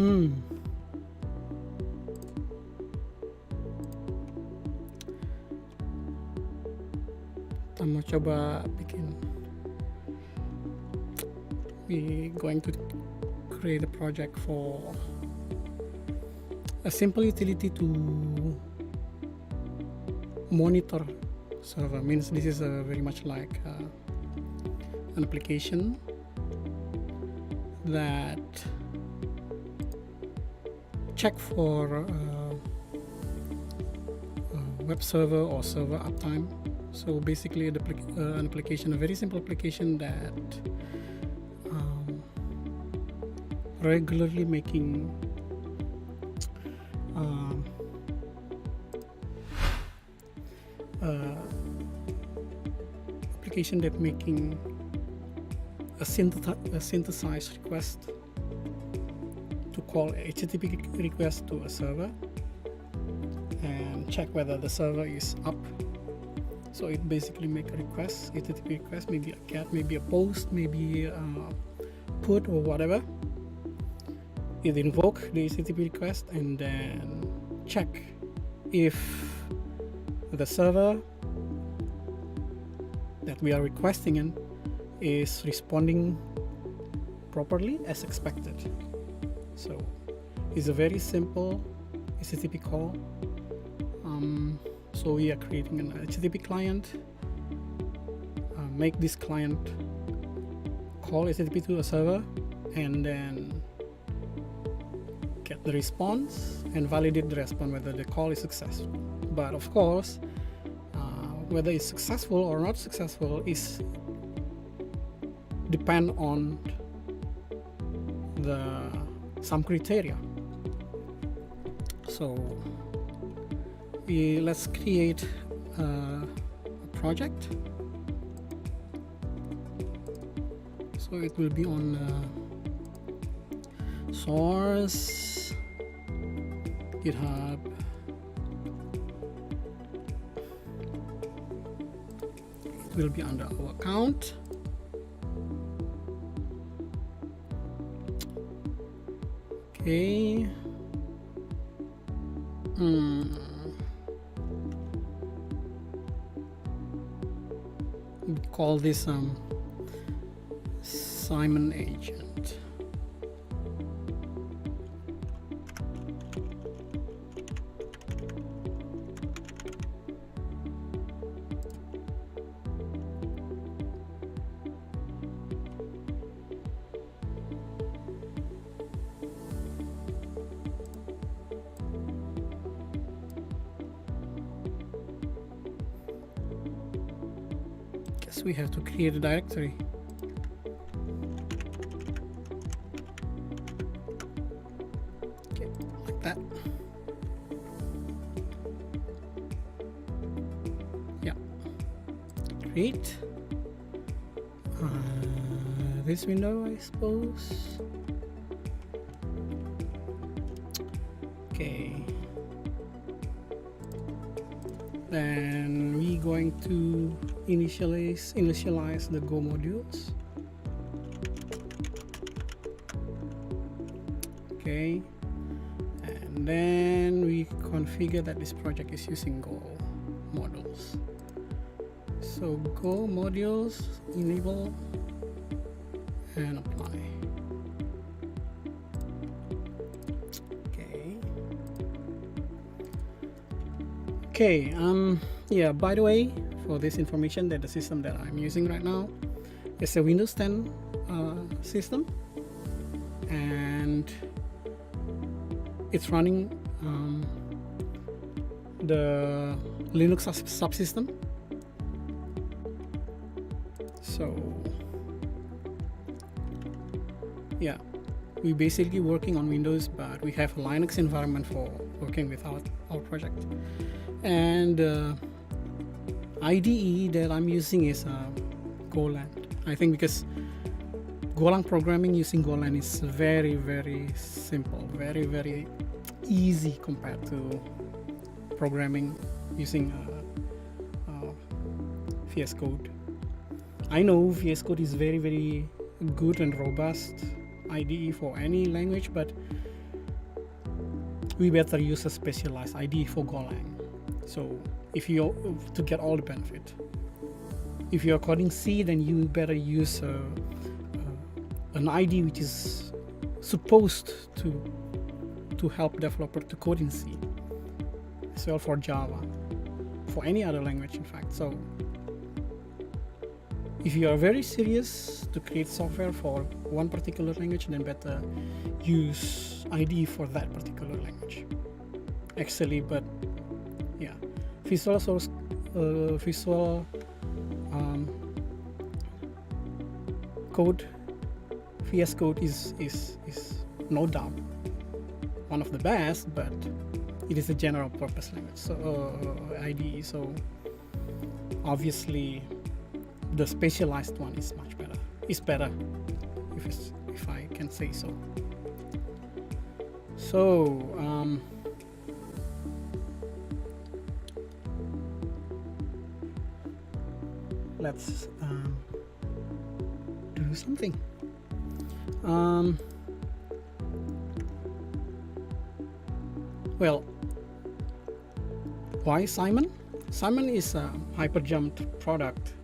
Kita mau coba bikin. We going to create a project for a simple utility to monitor server. Means this is very much like an application that check for web server or server uptime. So basically an application, a very simple application that regularly making application that making a synthesized request to call HTTP request to a server and check whether the server is up. So it basically make a request, HTTP request, maybe a get, maybe a post, maybe a put or whatever. It invoke the HTTP request and then check if the server that we are requesting in is responding properly as expected. So it's a very simple HTTP call. So we are creating an HTTP client, make this client call HTTP to a server and then get the response and validate the response whether the call is successful. But of course, whether it's successful or not successful is depend on some criteria. So let's create a project. So it will be on source, GitHub, it will be under our account. Okay. We call this Simon agent. We have to create a directory. Okay, like that. Yeah. Create this window, I suppose. Okay. Then we going to initialize the Go modules. Okay, and then we configure that this project is using Go modules. So Go modules, enable and apply. Okay, yeah, by the way, for this information, that the system that I'm using right now is a Windows 10 system, and it's running the Linux subsystem. So yeah, we basically working on Windows, but we have a Linux environment for working with our project. And IDE that I'm using is Golang. I think because Golang programming using Golang is very, very simple, very, very easy compared to programming using VS Code. I know VS Code is very, very good and robust IDE for any language, but we better use a specialized ID for Golang. So if you to get all the benefit. If you're coding C, then you better use an ID which is supposed to help developer to code in C, as well for Java, for any other language in fact. So if you are very serious to create software for one particular language, then better use ID for that particular language. Actually, but yeah, Visual Source, Code, VS Code is no doubt one of the best, but it is a general purpose language, so IDE. So obviously, the specialized one is much better. It's better, if I can say so. So let's do something. Well, why Simon? Simon is a hyperjumped product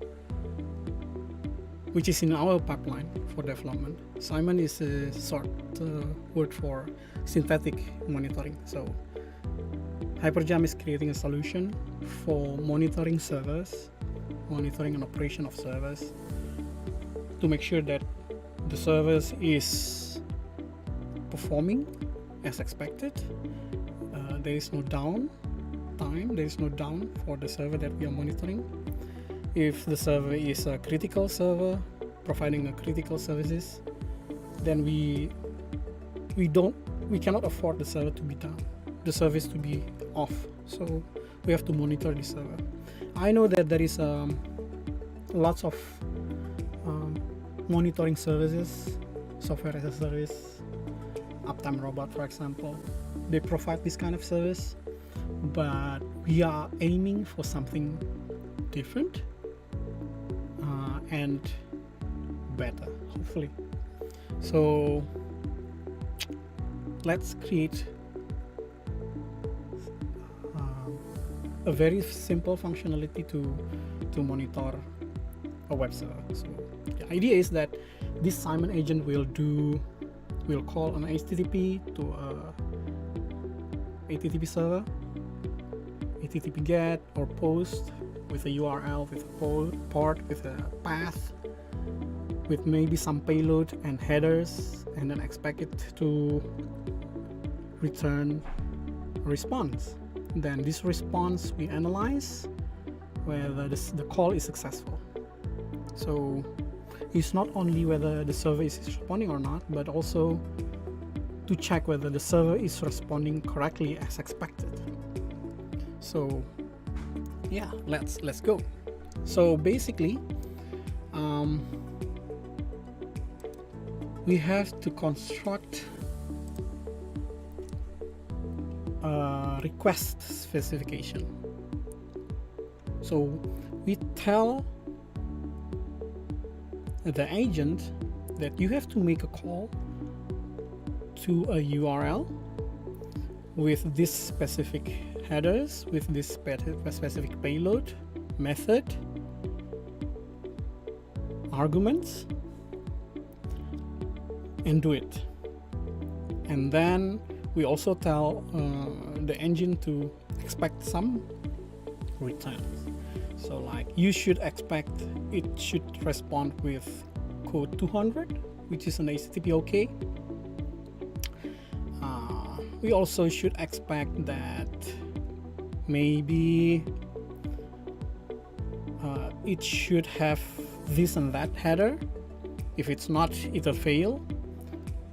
which is in our pipeline for development. Simon is a short word for synthetic monitoring. So Hyperjump is creating a solution for monitoring servers, monitoring and operation of servers, to make sure that the service is performing as expected. There is no downtime, there is no down for the server that we are monitoring. If the server is a critical server providing a critical services, then we cannot afford the server to be down, the service to be off. So we have to monitor the server. I know that there is lots of monitoring services, software as a service, Uptime Robot, for example. They provide this kind of service, but we are aiming for something different and better, hopefully. So let's create a very simple functionality to monitor a web server. So the idea is that this Simon agent will call an HTTP to a HTTP server, HTTP GET or POST with a URL, with a port, with a path, with maybe some payload and headers, and then expect it to return a response. Then this response we analyze whether the call is successful. So it's not only whether the server is responding or not, but also to check whether the server is responding correctly as expected. So yeah, let's go. So basically we have to construct a request specification. So we tell the agent that you have to make a call to a URL with this specific headers, with this specific payload, method, arguments, and do it. And then we also tell the engine to expect some returns. So like you should expect it should respond with code 200, which is an HTTP OK. We also should expect that maybe it should have this and that header. If it's not, it'll fail.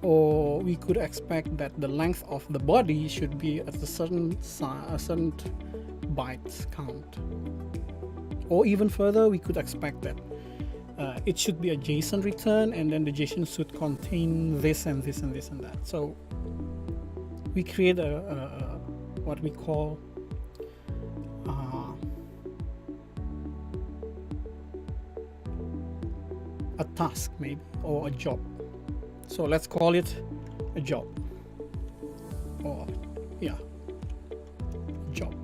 Or we could expect that the length of the body should be at a certain bytes count. Or even further, we could expect that it should be a JSON return, and then the JSON should contain this and this and this and that. So we create a what we call a task, maybe, or a job. So let's call it a job, or yeah, job.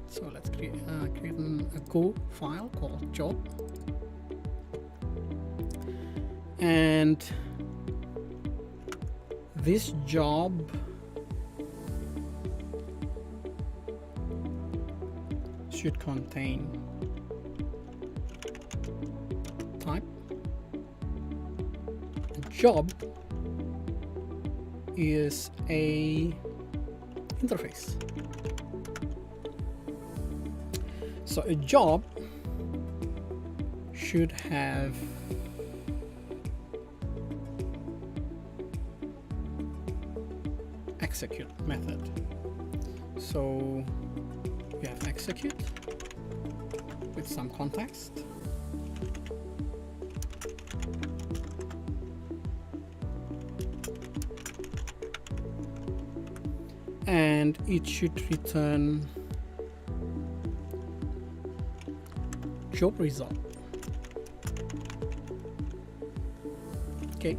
So let's create a Go file called job, and this job should contain type. Job is a interface. So a job should have execute method. So we have execute with some context. And it should return job result. Okay,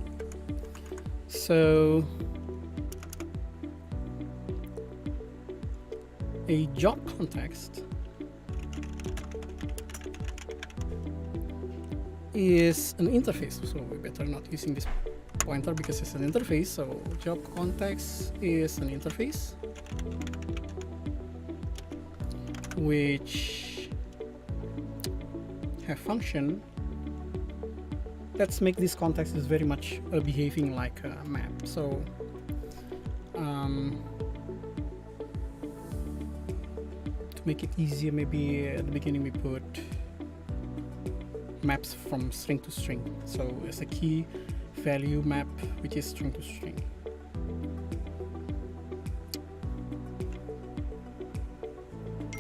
so a job context is an interface, so we better not using this pointer because it's an interface. So job context is an interface which have function. Let's make this context is very much behaving like a map. So to make it easier, maybe at the beginning we put maps from string to string. So it's a key value map which is string to string.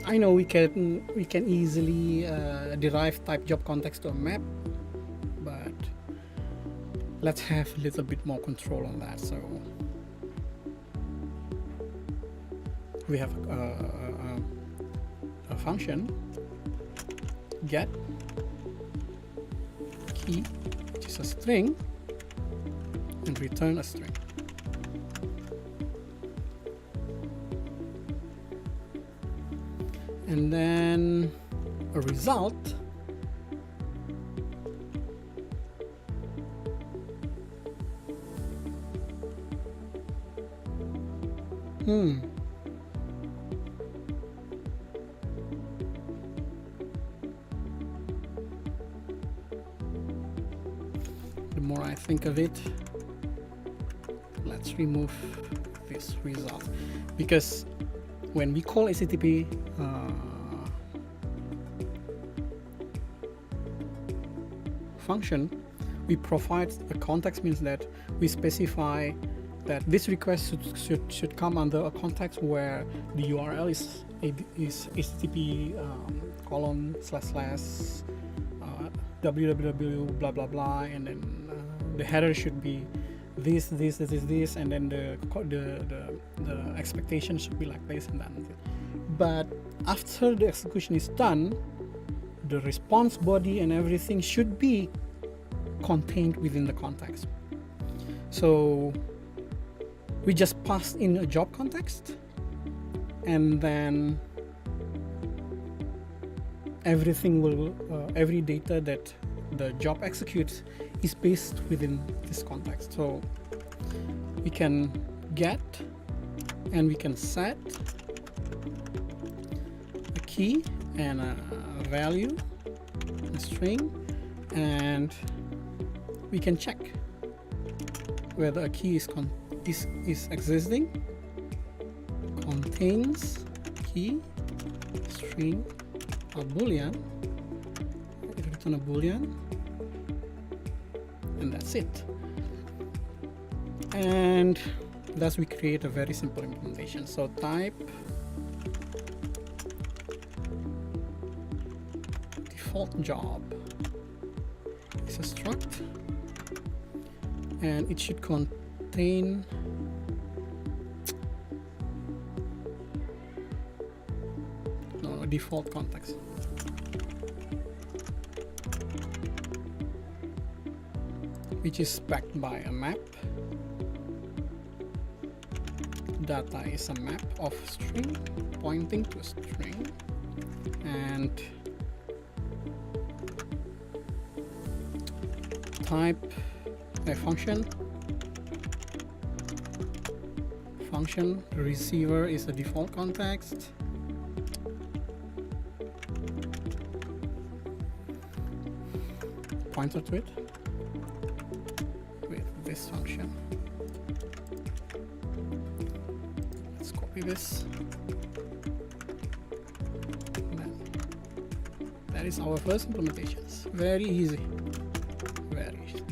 I know we can easily derive type job context to a map, but let's have a little bit more control on that. So we have a function get key, which is a string, and return a string. And then a result the more I think of it, let's remove this result, because when we call HTTP function, we provide a context, means that we specify that this request should come under a context where the URL is HTTP / www blah blah blah, and then the header should be this, and then the expectation should be like this and that. But after the execution is done, the response body and everything should be contained within the context. So we just passed in a job context, and then everything will every data that the job executes is based within this context. So we can get and we can set a key and a value, a string, and we can check whether a key is existing, contains key, string, or boolean. It return a boolean, and that's it. And thus we create a very simple implementation. So type default job is a struct, and it should contain a default context, which is backed by a map data is a map of string pointing to a string, and type a function. Receiver is the default context. Pointer to it with this function. Let's copy this. That is our first implementations. Very easy. Very easy.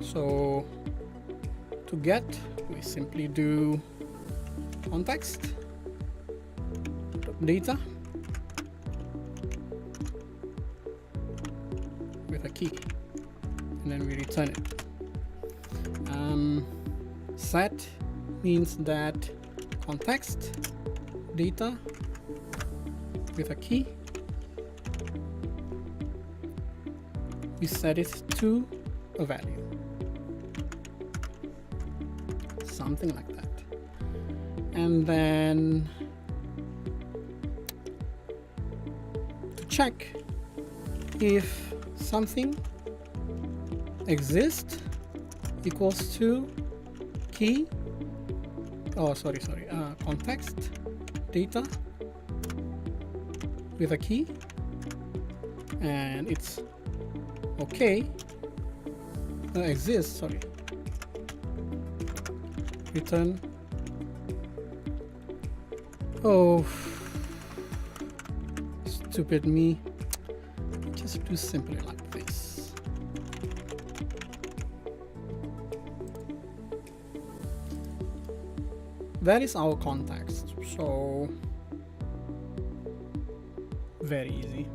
So to get, we simply do context data with a key, and then we return it. Set means that context data with a key, we set it to a value, something like that. And then to check if something exists equals to key, context data with a key, and it's okay, exists, return. Oh, stupid me. Just do simply like this. That is our context, so very easy.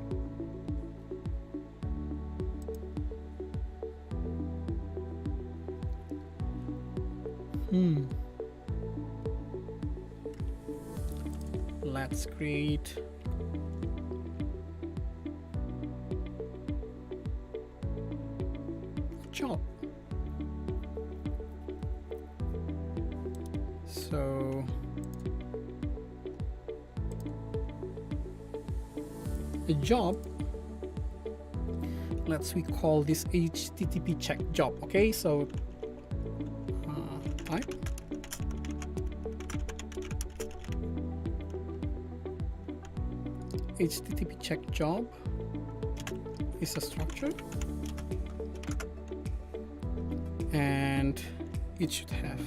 Let's create a job. So a job, we call this HTTP check job. Okay, so type HTTP check job is a structure, and it should have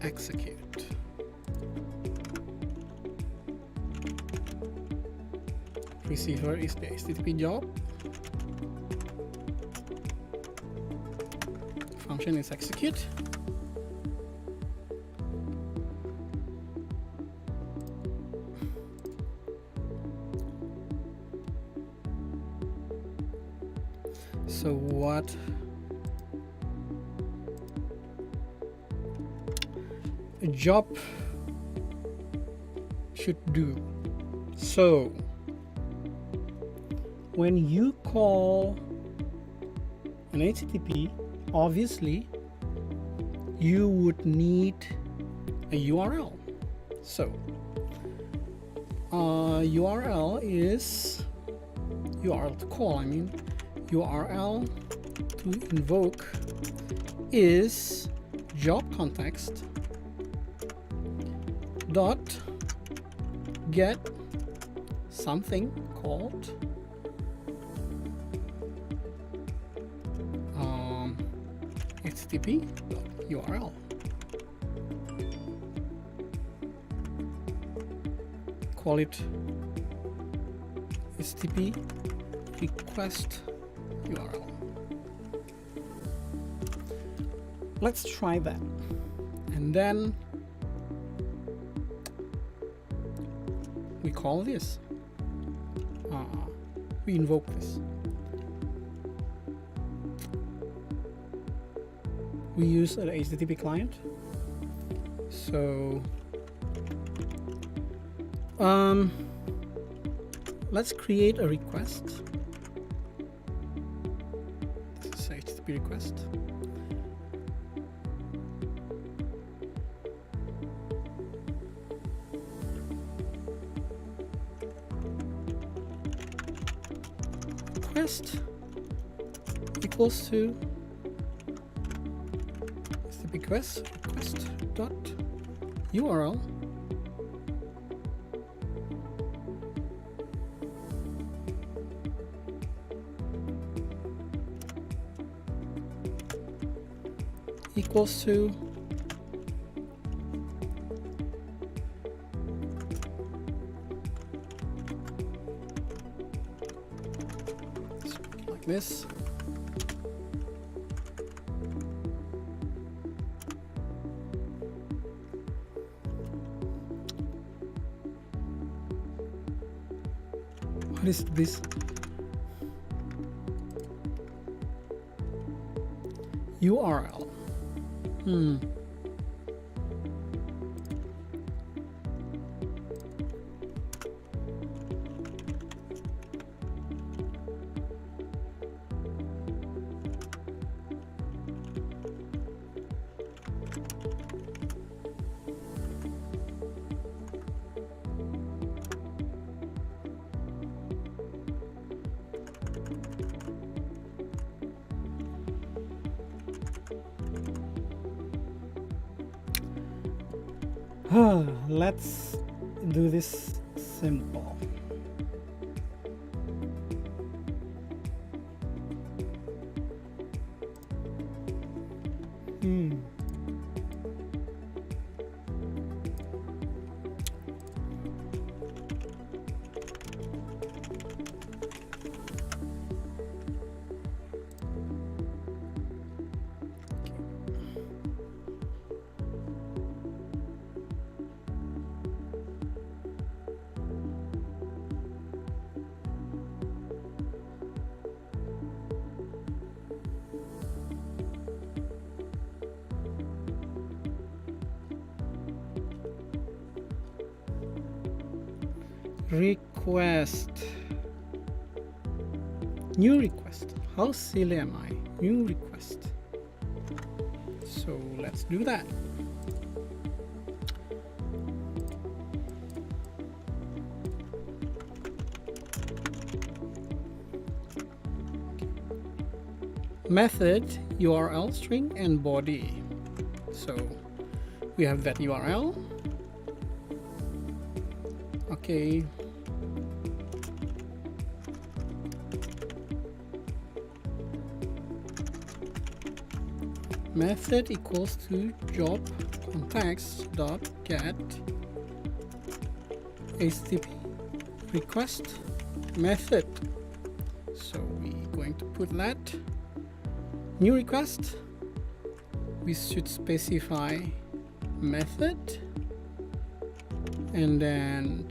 execute. Receiver is the HTTP job. Function is execute. So what a job should do. So when you call an HTTP, obviously you would need a URL. So URL is URL to call, URL to invoke is job context dot get something called http.url. Call it http request URL. Let's try that, and then we call this, we invoke this. We use an HTTP client, so let's create a request. This is HTTP request. request equals to request dot URL equals to like this. What is this? URL. Let's do this simple. Request. New request. How silly am I? New request. So let's do that. Method, URL string, and body. So we have that URL. Okay. Method equals to job context dot get HTTP request method. So we're going to put that. New request. We should specify method and then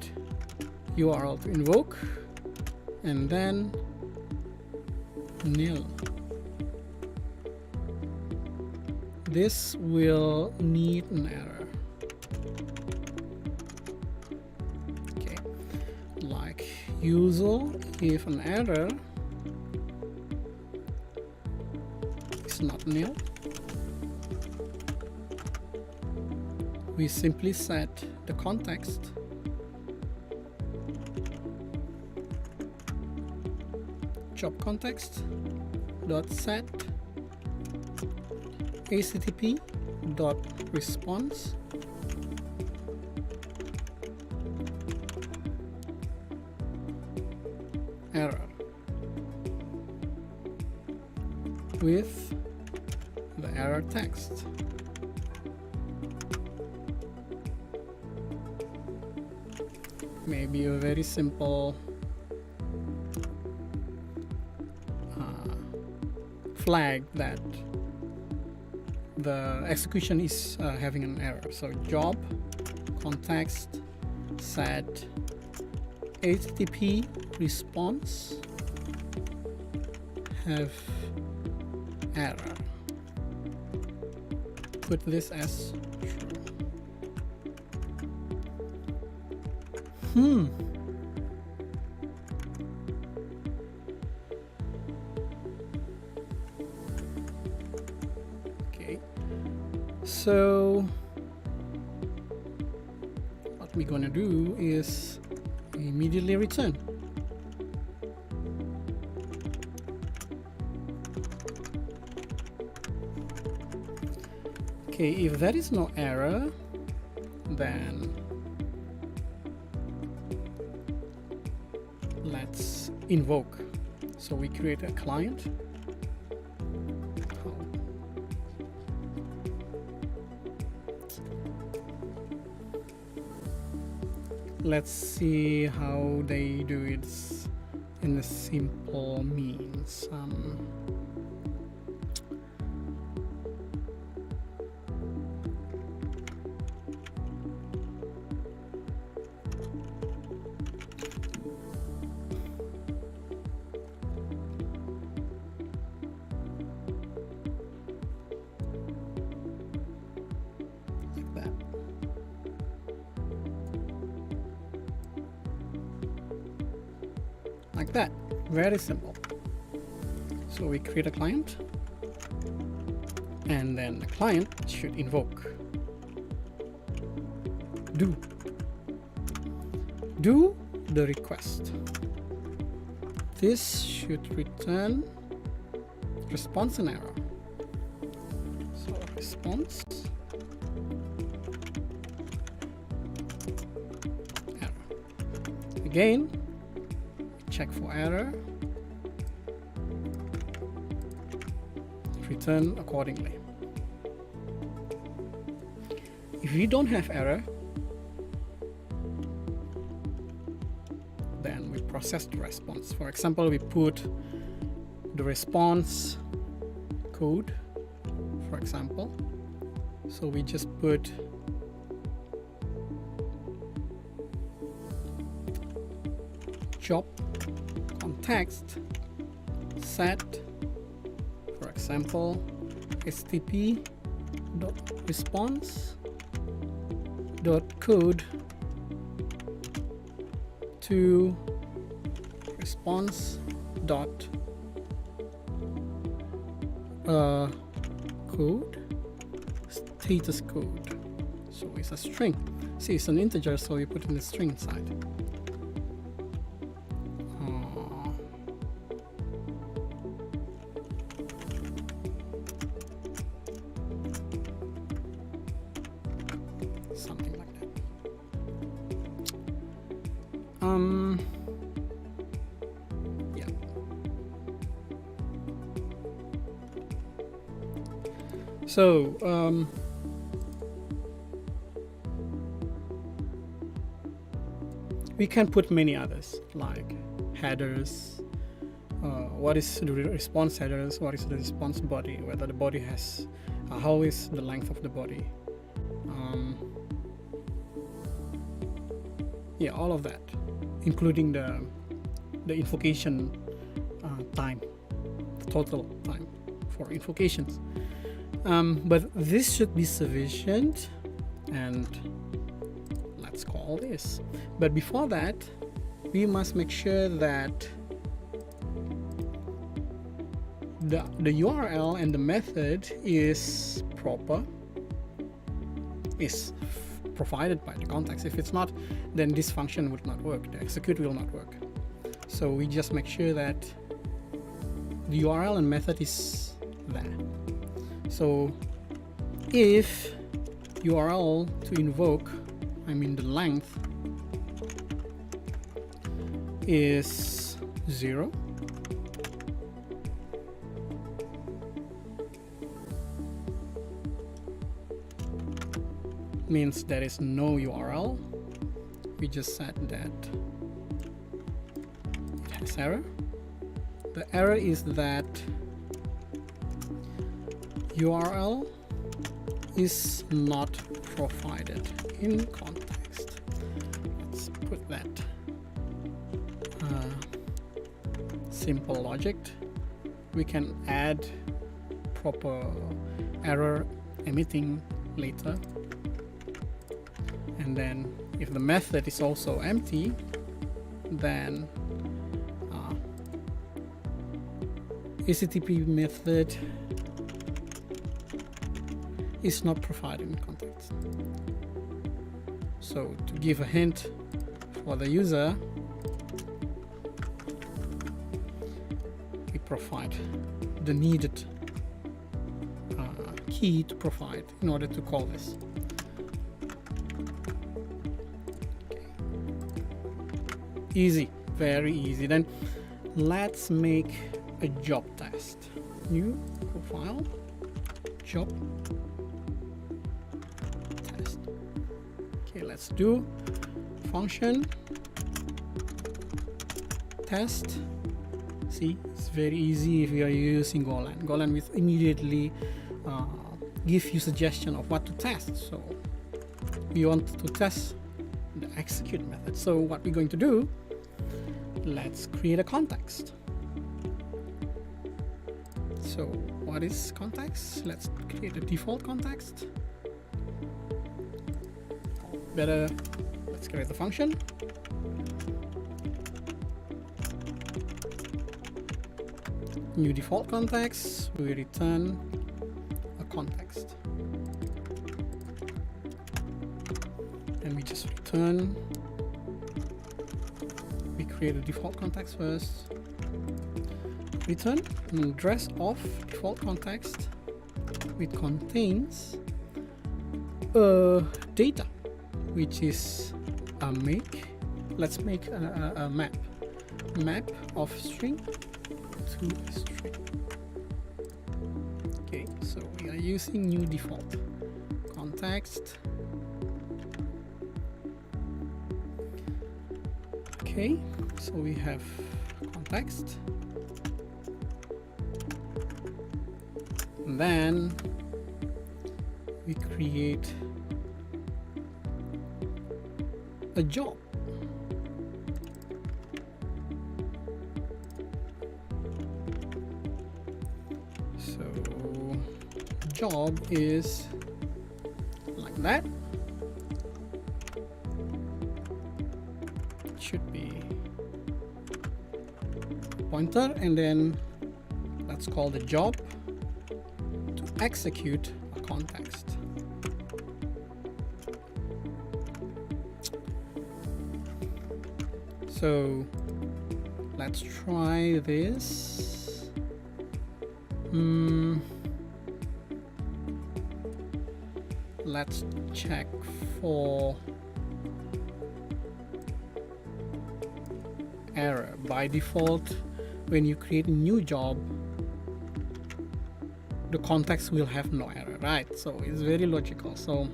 URL to invoke and then nil. This will need an error. Okay, like usual, if an error is not nil, we simply set the context job context dot set http dot response error with the error text. Maybe a very simple flag that the execution is having an error. So job context set http response have error. Put this as true. Okay, so what we're gonna do is immediately return Okay, if there is no error, then let's invoke. So we create a client. Let's see how they do it in the simple means. Like that, very simple. So we create a client, and then the client should invoke do the request. This should return response and error. So response error. Again, check for error, return accordingly. If we don't have error, then we process the response. For example, we put the response code, for example. So we just put job context set, for example, http response code to response code status code. So it's a string. See, it's an integer, so you put in the string inside. Something like that. Yeah. So we can put many others like headers. What is the response headers? What is the response body? Whether the body has, how is the length of the body? Yeah, all of that, including the invocation time, the total time for invocations. But this should be sufficient, and let's call this. But before that, we must make sure that the URL and the method is proper, is provided by the context. If it's not, then this function would not work, the execute will not work. So we just make sure that the URL and method is there. So if URL to invoke, I mean the length, is 0, means there is no URL. We just said that it has error. The error is that URL is not provided in context. Let's put that simple logic. We can add proper error emitting later. And then if the method is also empty, then HTTP method is not provided in context. So to give a hint for the user, we provide the needed key to provide in order to call this. Okay. Easy, very easy. Then let's make a job test. New profile, job test. Okay, let's do function test. See, it's very easy if you are using Golang. Golang will immediately give you suggestion of what to test. So we want to test the execute method. So what we're going to do, let's create a context. So what is context? Let's create a default context. Better, let's create the function. New default context, we return a context. And we just return, we create a default context first. Return an address of default context, which contains data, which is a make. Let's make a map of string to string. Okay, so we are using new default context. Okay, so we have context. And then we create a job. So job is like that. It should be pointer, and then let's call the job to execute a context. So let's try this. Let's check for error. By default, when you create a new job, the context will have no error, right? So it's very logical. So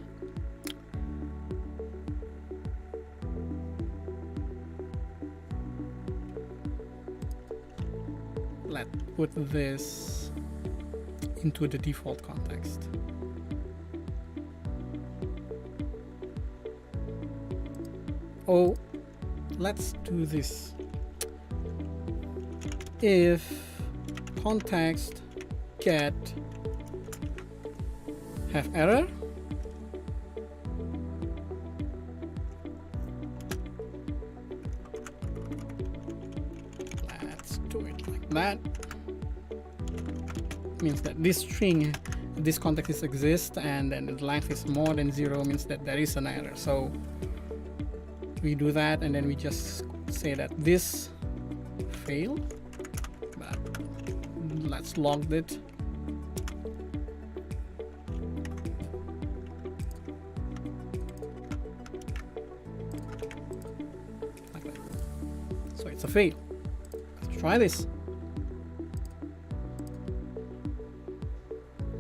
let's put this into the default context. Oh, let's do this. If context get have error, let's do it like that. Means that this string, this context exists, and then the length is more than 0, means that there is an error. So we do that, and then we just say that this failed. But let's log it. Like that. So it's a fail. Let's try this.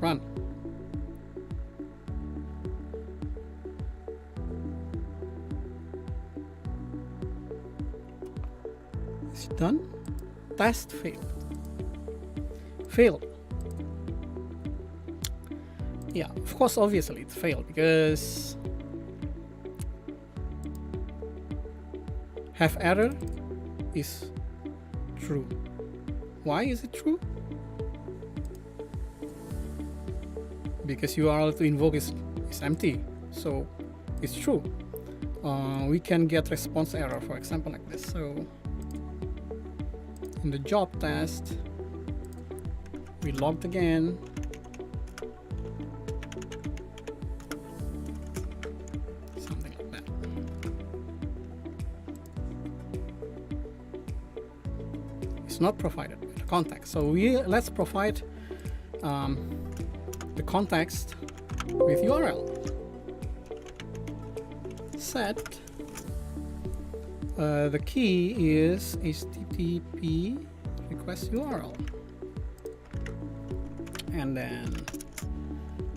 Run. It's done. Test failed. Failed. Yeah, of course, obviously it failed because have error is true. Why is it true? Because URL to invoke is empty, so it's true. We can get response error, for example, like this. So in the job test, we logged again. Something like that. It's not provided with the context. So let's provide the context with URL. Set the key is HTTP request URL, and then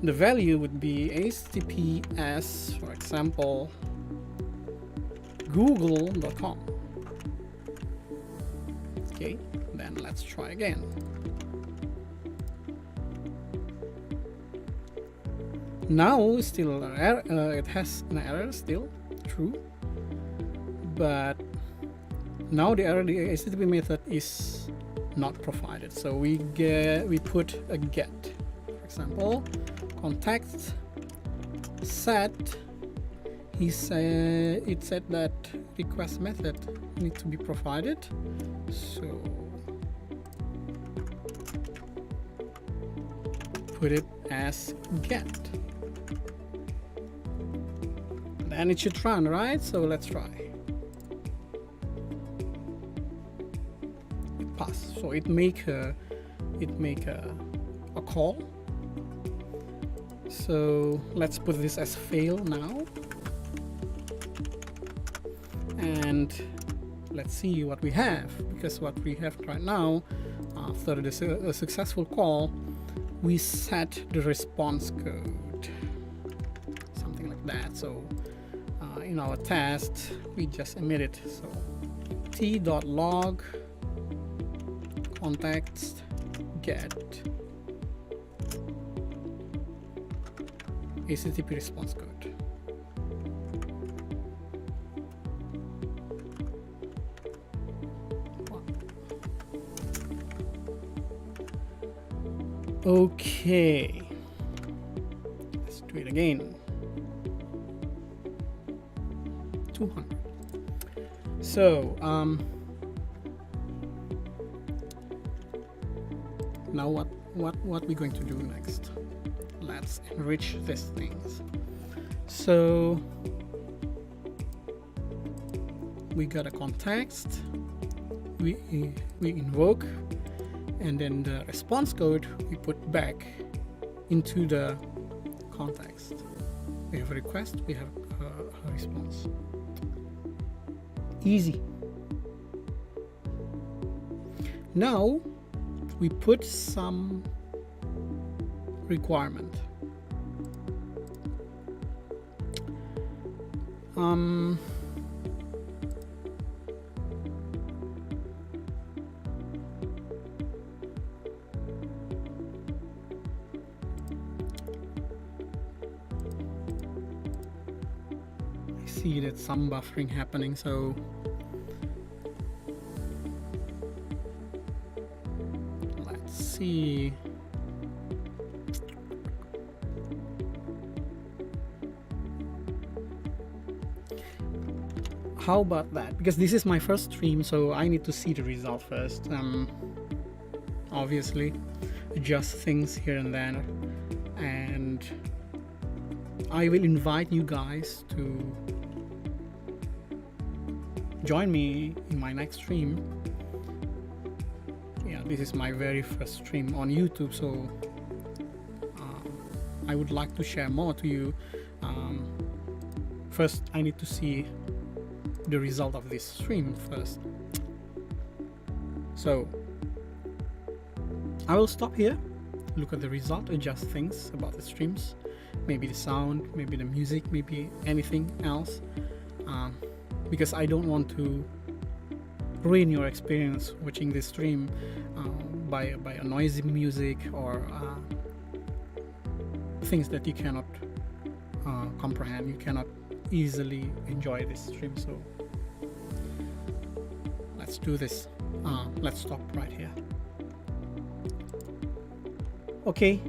the value would be HTTPS, for example, google.com. Okay, then let's try again. Now still it has an error, still true, but now the HTTP method is not provided, so we put a get. For example, context set, it said that request method need to be provided, so put it as get. Then it should run, right? So let's try. It passed. So it make a call. So let's put this as fail now, and let's see what we have, because what we have right now, after the successful call, we set the response code, something like that. So in our test we just emit it, so t.log context get HTTP response code. Okay, let's do it again. 200. So now what we're going to do next? Let's enrich these things. So we got a context, we invoke, and then the response code we put back into the context. We have a request, we have a response. Easy. Now we put some requirement. I see that some buffering happening, so let's see. How about that? Because this is my first stream, so I need to see the result first. Obviously, adjust things here and there, and I will invite you guys to join me in my next stream. Yeah, this is my very first stream on YouTube, so I would like to share more to you. First, I need to see the result of this stream first. So I will stop here, look at the result, adjust things about the streams, maybe the sound, maybe the music, maybe anything else, because I don't want to ruin your experience watching this stream by a noisy music or things that you cannot comprehend, you cannot easily enjoy this stream. So let's do this. Let's stop right here. Okay,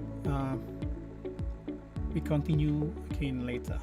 we continue again later.